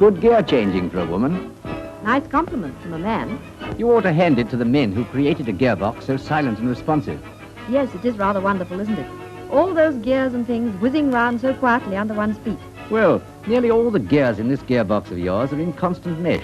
Good gear changing for a woman. Nice compliment from a man. You ought to hand it to the men who created a gearbox so silent and responsive. Yes, it is rather wonderful, isn't it? All those gears and things whizzing round so quietly under one's feet. Well, nearly all the gears in this gearbox of yours are in constant mesh.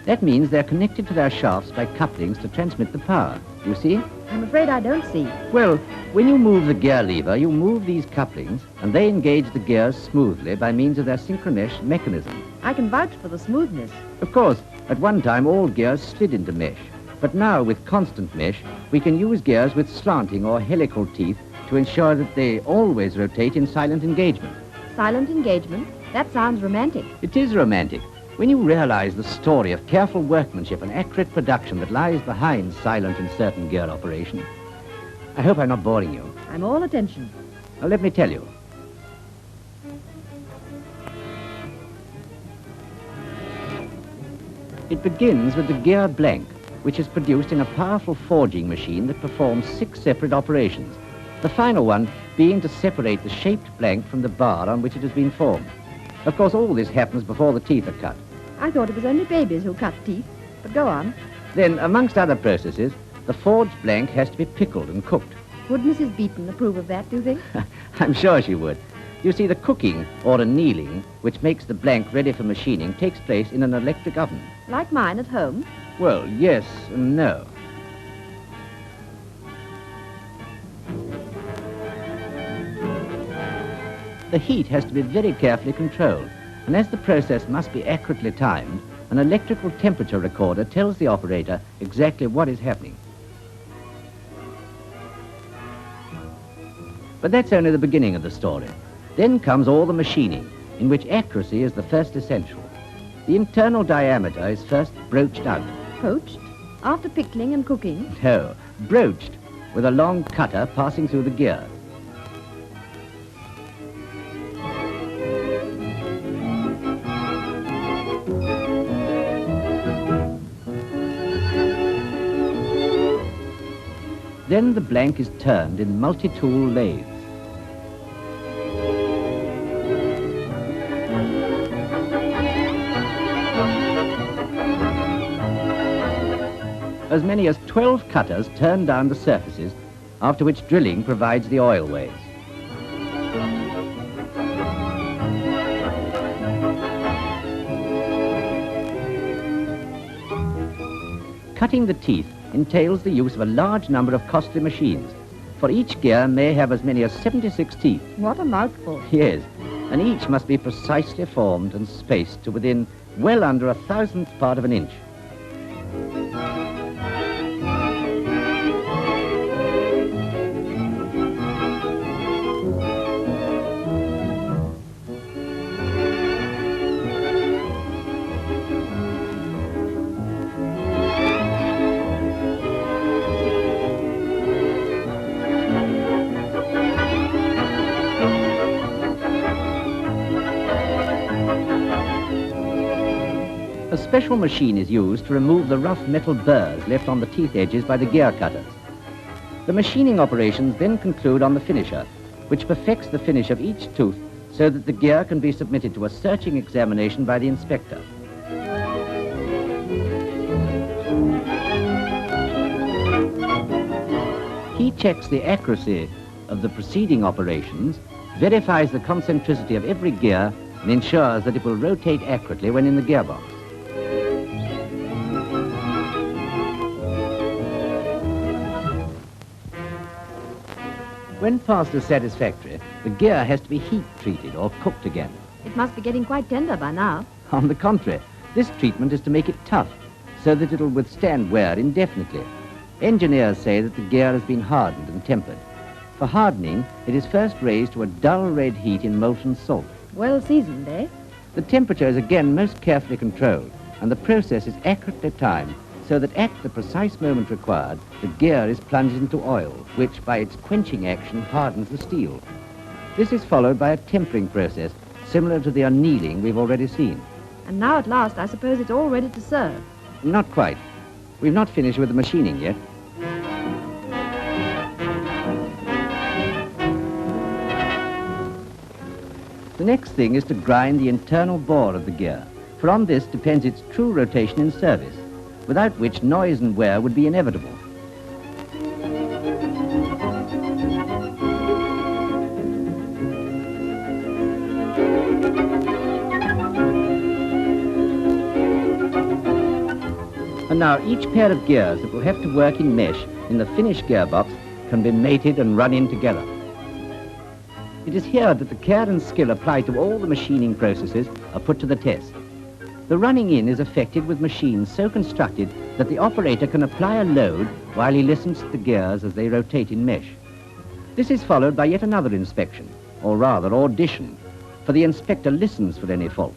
That means they're connected to their shafts by couplings to transmit the power. You see? I'm afraid I don't see. Well, when you move the gear lever, you move these couplings, and they engage the gears smoothly by means of their synchromesh mechanism. I can vouch for the smoothness. Of course, at one time all gears slid into mesh, but now with constant mesh, we can use gears with slanting or helical teeth to ensure that they always rotate in silent engagement. Silent engagement? That sounds romantic. It is romantic. When you realize the story of careful workmanship and accurate production that lies behind silent and certain gear operation. I hope I'm not boring you. I'm all attention. Now let me tell you. It begins with the gear blank, which is produced in a powerful forging machine that performs 6 separate operations, the final one being to separate the shaped blank from the bar on which it has been formed. Of course, all this happens before the teeth are cut. I thought it was only babies who cut teeth, but go on. Then, amongst other processes, the forged blank has to be pickled and cooked. Would Mrs. Beeton approve of that, do you think? I'm sure she would. You see, the cooking, or annealing, which makes the blank ready for machining, takes place in an electric oven. Like mine at home? Well, yes and no. The heat has to be very carefully controlled, and as the process must be accurately timed, an electrical temperature recorder tells the operator exactly what is happening. But that's only the beginning of the story. Then comes all the machining, in which accuracy is the first essential. The internal diameter is first broached out. Poached? After pickling and cooking? No, broached, with a long cutter passing through the gear. Then the blank is turned in multi-tool lathes. As many as 12 cutters turn down the surfaces, after which drilling provides the oil ways. Cutting the teeth entails the use of a large number of costly machines, for each gear may have as many as 76 teeth. What a mouthful. Yes, and each must be precisely formed and spaced to within well under 1,000th part of an inch. A special machine is used to remove the rough metal burrs left on the teeth edges by the gear cutters. The machining operations then conclude on the finisher, which perfects the finish of each tooth so that the gear can be submitted to a searching examination by the inspector. He checks the accuracy of the preceding operations, verifies the concentricity of every gear, and ensures that it will rotate accurately when in the gearbox. When passed as satisfactory, the gear has to be heat-treated or cooked again. It must be getting quite tender by now. On the contrary, this treatment is to make it tough, so that it'll withstand wear indefinitely. Engineers say that the gear has been hardened and tempered. For hardening, it is first raised to a dull red heat in molten salt. Well seasoned, eh? The temperature is again most carefully controlled, and the process is accurately timed, so that at the precise moment required, the gear is plunged into oil, which by its quenching action hardens the steel. This is followed by a tempering process, similar to the annealing we've already seen. And now at last, I suppose it's all ready to serve. Not quite. We've not finished with the machining yet. The next thing is to grind the internal bore of the gear. for on this depends its true rotation in service, without which noise and wear would be inevitable. And now each pair of gears that will have to work in mesh in the finished gearbox can be mated and run in together. It is here that the care and skill applied to all the machining processes are put to the test. The running in is effected with machines so constructed that the operator can apply a load while he listens to the gears as they rotate in mesh. This is followed by yet another inspection, or rather audition, for the inspector listens for any fault.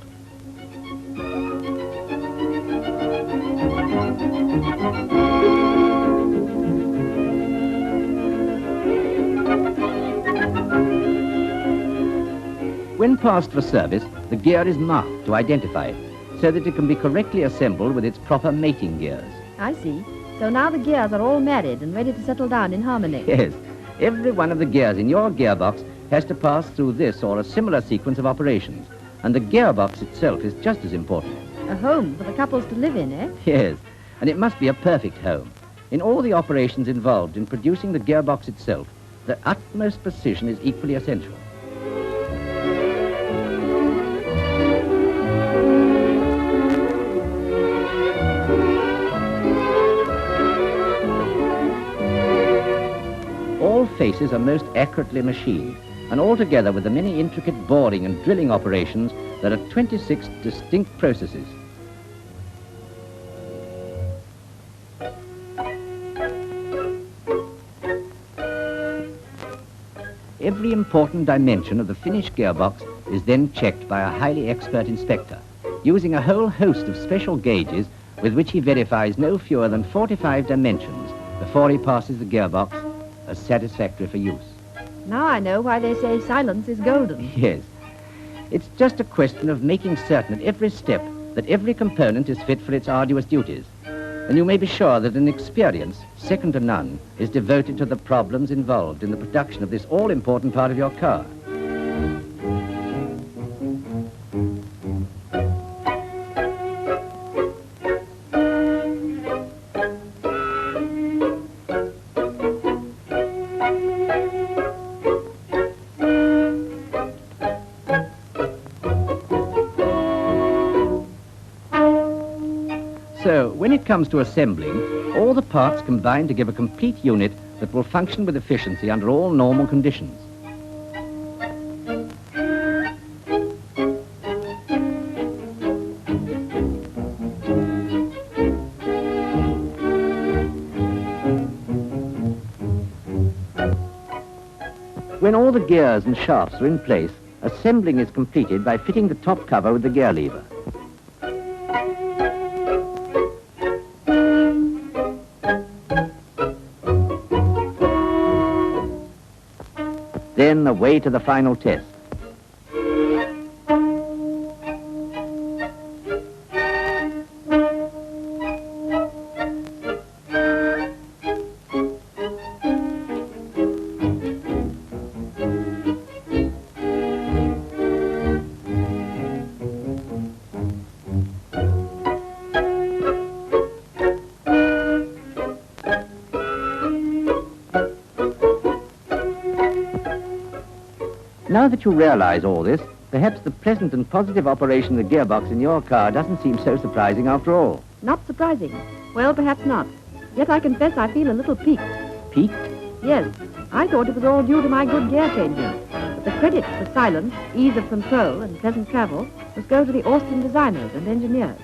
When passed for service, the gear is marked to identify it, so that it can be correctly assembled with its proper mating gears. I see. So now the gears are all married and ready to settle down in harmony. Yes. Every one of the gears in your gearbox has to pass through this or a similar sequence of operations, and the gearbox itself is just as important. A home for the couples to live in, eh? Yes, and it must be a perfect home. In all the operations involved in producing the gearbox itself, the utmost precision is equally essential. All faces are most accurately machined, and altogether with the many intricate boring and drilling operations, there are 26 distinct processes. Every important dimension of the finished gearbox is then checked by a highly expert inspector, using a whole host of special gauges with which he verifies no fewer than 45 dimensions before he passes the gearbox as satisfactory for use. Now I know why they say silence is golden. Yes. It's just a question of making certain at every step that every component is fit for its arduous duties. And you may be sure that an experience, second to none, is devoted to the problems involved in the production of this all-important part of your car. So, when it comes to assembling, all the parts combine to give a complete unit that will function with efficiency under all normal conditions. When all the gears and shafts are in place, assembling is completed by fitting the top cover with the gear lever. Then away to the final test. Now that you realize all this, perhaps the pleasant and positive operation of the gearbox in your car doesn't seem so surprising after all. Not surprising. Well, perhaps not. Yet I confess I feel a little piqued. Piqued? Yes. I thought it was all due to my good gear changing. But the credit for silence, ease of control, and pleasant travel must go to the Austin designers and engineers.